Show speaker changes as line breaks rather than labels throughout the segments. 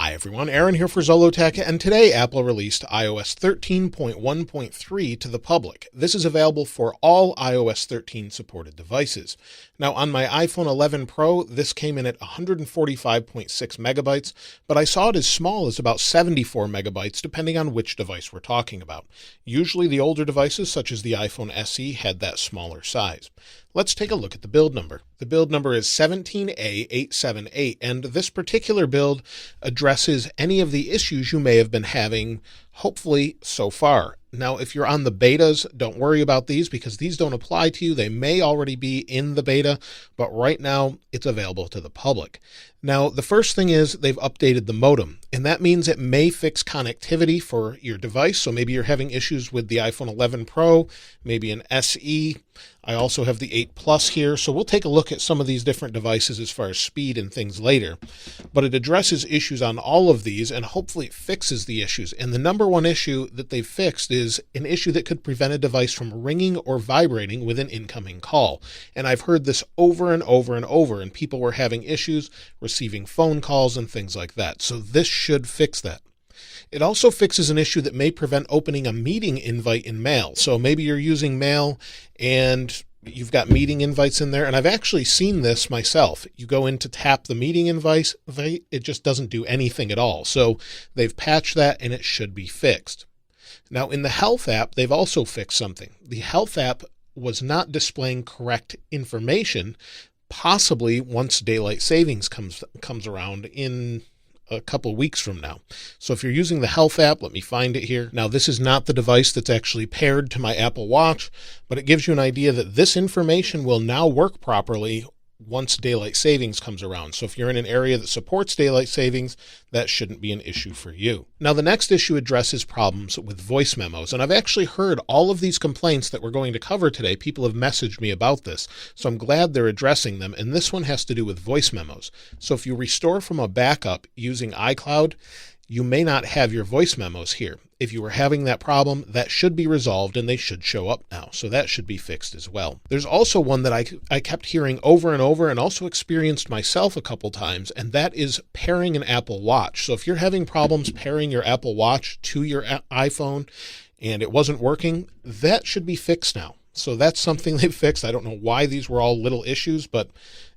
Hi everyone, Aaron here for Zollotech, and today Apple released iOS 13.1.3 to the public. This is available for all iOS 13 supported devices. Now on my iPhone 11 Pro, this came in at 145.6 megabytes, but I saw it as small as about 74 megabytes depending on which device we're talking about. Usually the older devices such as the iPhone SE had that smaller size. Let's take a look at the build number. The build number is 17A878, and this particular build addresses any of the issues you may have been having, hopefully, so far. Now, if you're on the betas, don't worry about these because these don't apply to you. They may already be in the beta, but right now it's available to the public. Now, the first thing is they've updated the modem, and that means it may fix connectivity for your device. So maybe you're having issues with the iPhone 11 Pro, maybe an SE. I also have the 8 Plus here, so we'll take a look at some of these different devices as far as speed and things later. But it addresses issues on all of these, and hopefully it fixes the issues. And the number one issue that they've fixed is an issue that could prevent a device from ringing or vibrating with an incoming call. And I've heard this over and over and over, and people were having issues receiving phone calls and things like that. So this should fix that. It also fixes an issue that may prevent opening a meeting invite in mail. So maybe you're using mail and you've got meeting invites in there. And I've actually seen this myself. You go in to tap the meeting invite, it just doesn't do anything at all. So they've patched that and it should be fixed. Now in the Health app, they've also fixed something. The Health app was not displaying correct information, possibly once daylight savings comes around in a couple weeks from now. So if you're using the Health app, let me find it here. Now, this is not the device that's actually paired to my Apple Watch, but it gives you an idea that this information will now work properly once daylight savings comes around. So if you're in an area that supports daylight savings, that shouldn't be an issue for you. Now, the next issue addresses problems with voice memos. And I've actually heard all of these complaints that we're going to cover today. People have messaged me about this. So I'm glad they're addressing them. And this one has to do with voice memos. So if you restore from a backup using iCloud, you may not have your voice memos here. If you were having that problem, that should be resolved and they should show up now. So that should be fixed as well. There's also one that I kept hearing over and over and also experienced myself a couple times, and that is pairing an Apple Watch. So if you're having problems pairing your Apple Watch to your iPhone and it wasn't working, that should be fixed now. So that's something they've fixed. I don't know why these were all little issues, but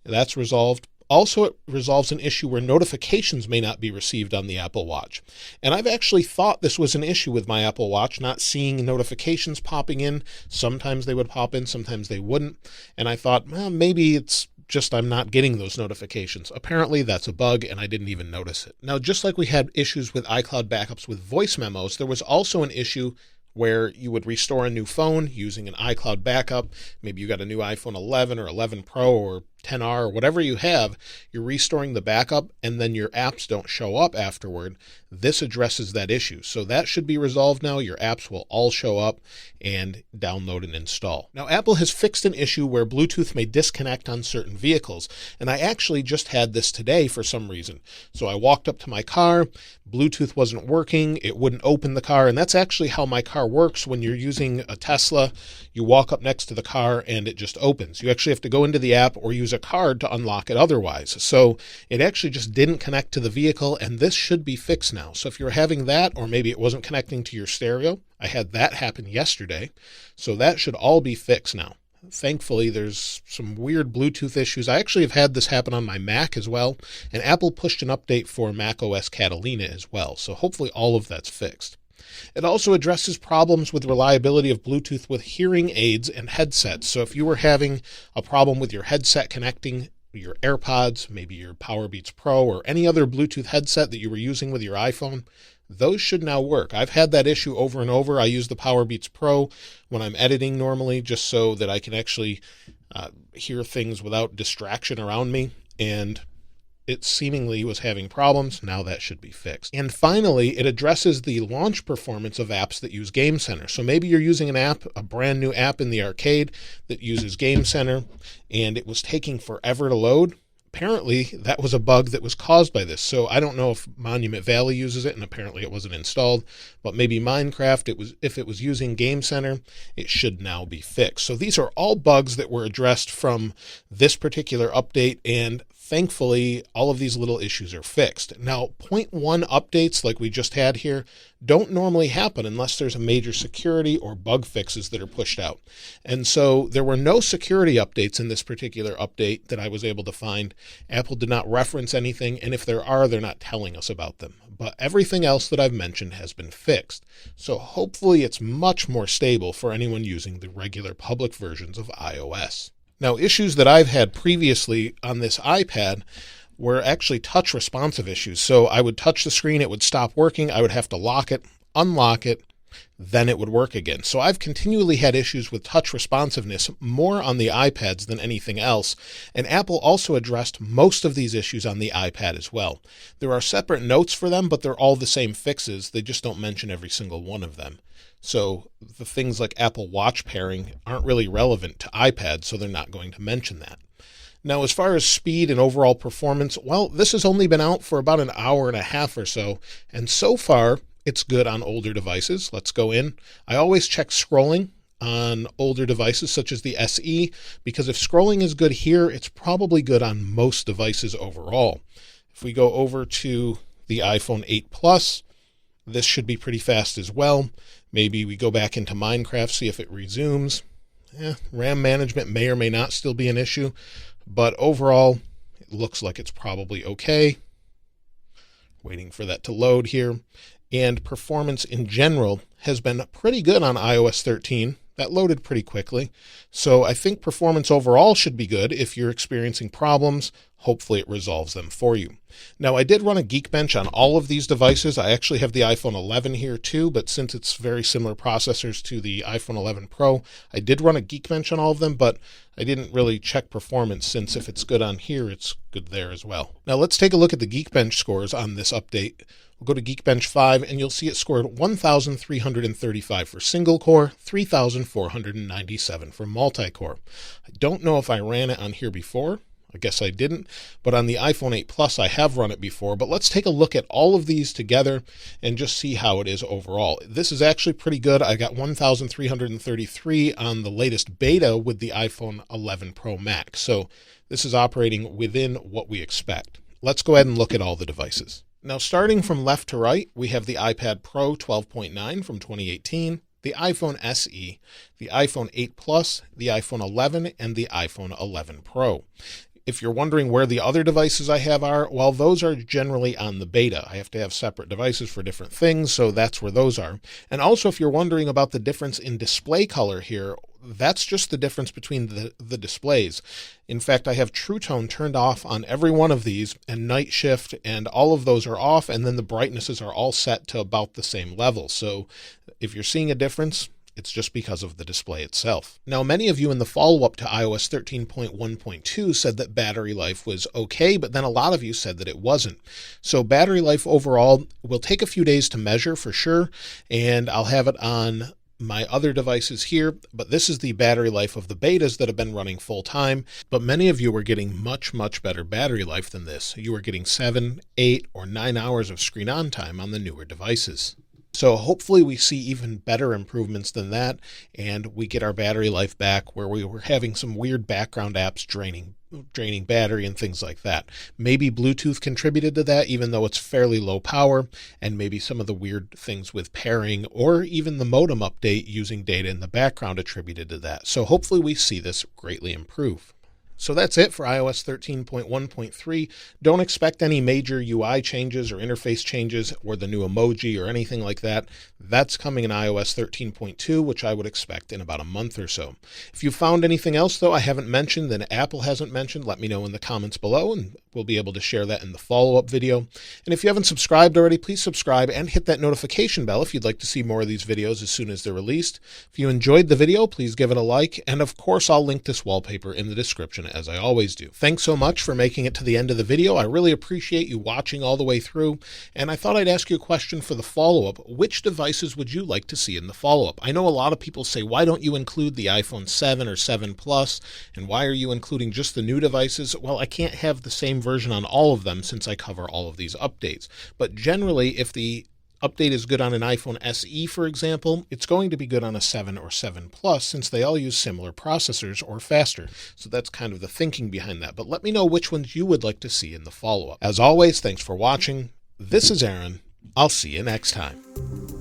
that's resolved. Also, it resolves an issue where notifications may not be received on the Apple Watch. And I've actually thought this was an issue with my Apple Watch, not seeing notifications popping in. Sometimes they would pop in, sometimes they wouldn't. And I thought, well, maybe it's just I'm not getting those notifications. Apparently that's a bug and I didn't even notice it. Now, just like we had issues with iCloud backups with voice memos, there was also an issue where you would restore a new phone using an iCloud backup. Maybe you got a new iPhone 11 or 11 Pro or 10R or whatever you have, you're restoring the backup and then your apps don't show up afterward. This addresses that issue. So that should be resolved now. Your apps will all show up and download and install. Now, Apple has fixed an issue where Bluetooth may disconnect on certain vehicles. And I actually just had this today for some reason. So I walked up to my car, Bluetooth wasn't working, it wouldn't open the car. And that's actually how my car works when you're using a Tesla. You walk up next to the car and it just opens. You actually have to go into the app or use a card to unlock it otherwise. So it actually just didn't connect to the vehicle, and this should be fixed now. So if you're having that, or maybe it wasn't connecting to your stereo, I had that happen yesterday. So that should all be fixed now. Thankfully, there's some weird Bluetooth issues. I actually have had this happen on my Mac as well, and Apple pushed an update for macOS Catalina as well. So hopefully all of that's fixed. It also addresses problems with reliability of Bluetooth with hearing aids and headsets. So if you were having a problem with your headset connecting your AirPods, maybe your Powerbeats Pro, or any other Bluetooth headset that you were using with your iPhone, those should now work. I've had that issue over and over. I use the Powerbeats Pro when I'm editing normally just so that I can actually hear things without distraction around me, and it seemingly was having problems. Now that should be fixed. And finally, it addresses the launch performance of apps that use Game Center. So maybe you're using an app, a brand new app in the arcade that uses Game Center, and it was taking forever to load. Apparently, that was a bug that was caused by this. So I don't know if Monument Valley uses it, and apparently it wasn't installed. But maybe Minecraft, if it was using Game Center, it should now be fixed. So these are all bugs that were addressed from this particular update, and thankfully, all of these little issues are fixed. Now, 0.1 updates like we just had here don't normally happen unless there's a major security or bug fixes that are pushed out. And so there were no security updates in this particular update that I was able to find. Apple did not reference anything, and if there are, they're not telling us about them. But everything else that I've mentioned has been fixed. So hopefully it's much more stable for anyone using the regular public versions of iOS. Now, issues that I've had previously on this iPad were actually touch responsive issues. So I would touch the screen, it would stop working, I would have to lock it, unlock it, then it would work again. So I've continually had issues with touch responsiveness more on the iPads than anything else, and Apple also addressed most of these issues on the iPad as well. There are separate notes for them, but they're all the same fixes. They just don't mention every single one of them. So the things like Apple Watch pairing aren't really relevant to iPad, so they're not going to mention that. Now, as far as speed and overall performance, well, this has only been out for about an hour and a half or so, and so far it's good on older devices. Let's go in. I always check scrolling on older devices such as the SE, because if scrolling is good here, it's probably good on most devices overall. If we go over to the iPhone 8 Plus, this should be pretty fast as well. Maybe we go back into Minecraft, see if it resumes. RAM management may or may not still be an issue, but overall, it looks like it's probably okay. Waiting for that to load here. And performance in general has been pretty good on iOS 13. That loaded pretty quickly. So I think performance overall should be good. If you're experiencing problems, hopefully it resolves them for you. Now, I did run a Geekbench on all of these devices. I actually have the iPhone 11 here too, but since it's very similar processors to the iPhone 11 Pro, I did run a Geekbench on all of them, but I didn't really check performance, since if it's good on here, it's good there as well. Now let's take a look at the Geekbench scores on this update. We'll go to Geekbench 5, and you'll see it scored 1,335 for single core, 3,497 for multi-core. I don't know if I ran it on here before. I guess I didn't, but on the iPhone 8 Plus, I have run it before. But let's take a look at all of these together and just see how it is overall. This is actually pretty good. I got 1,333 on the latest beta with the iPhone 11 Pro Max. So this is operating within what we expect. Let's go ahead and look at all the devices. Now, starting from left to right, we have the iPad Pro 12.9 from 2018, the iPhone SE, the iPhone 8 Plus, the iPhone 11, and the iPhone 11 Pro. If you're wondering where the other devices I have are, well, those are generally on the beta. I have to have separate devices for different things, so that's where those are. And also, if you're wondering about the difference in display color here, that's just the difference between the displays. In fact, I have True Tone turned off on every one of these, and Night Shift, and all of those are off, and then the brightnesses are all set to about the same level. So if you're seeing a difference, it's just because of the display itself. Now, many of you in the follow-up to iOS 13.1.2 said that battery life was okay, but then a lot of you said that it wasn't. So battery life overall will take a few days to measure for sure, and I'll have it on my other devices here, but this is the battery life of the betas that have been running full time. But many of you were getting much better battery life than this. You were getting 7, 8, or 9 hours of screen on time on the newer devices. So hopefully we see even better improvements than that, and we get our battery life back where we were having some weird background apps draining battery and things like that. Maybe Bluetooth contributed to that, even though it's fairly low power, and maybe some of the weird things with pairing or even the modem update using data in the background attributed to that. So hopefully we see this greatly improve. So that's it for iOS 13.1.3. Don't expect any major UI changes or interface changes or the new emoji or anything like that. That's coming in iOS 13.2, which I would expect in about a month or so. If you found anything else, though, I haven't mentioned, and Apple hasn't mentioned, let me know in the comments below, and we'll be able to share that in the follow-up video. And if you haven't subscribed already, please subscribe and hit that notification bell if you'd like to see more of these videos as soon as they're released. If you enjoyed the video, please give it a like, and of course, I'll link this wallpaper in the description as I always do. Thanks so much for making it to the end of the video. I really appreciate you watching all the way through, and I thought I'd ask you a question for the follow-up. Which devices would you like to see in the follow-up? I know a lot of people say, why don't you include the iPhone 7 or 7 Plus, and why are you including just the new devices? Well, I can't have the same version on all of them since I cover all of these updates. But generally, if the update is good on an iPhone SE, for example, it's going to be good on a 7 or 7 Plus since they all use similar processors or faster. So that's kind of the thinking behind that. But let me know which ones you would like to see in the follow-up. As always, thanks for watching. This is Aaron. I'll see you next time.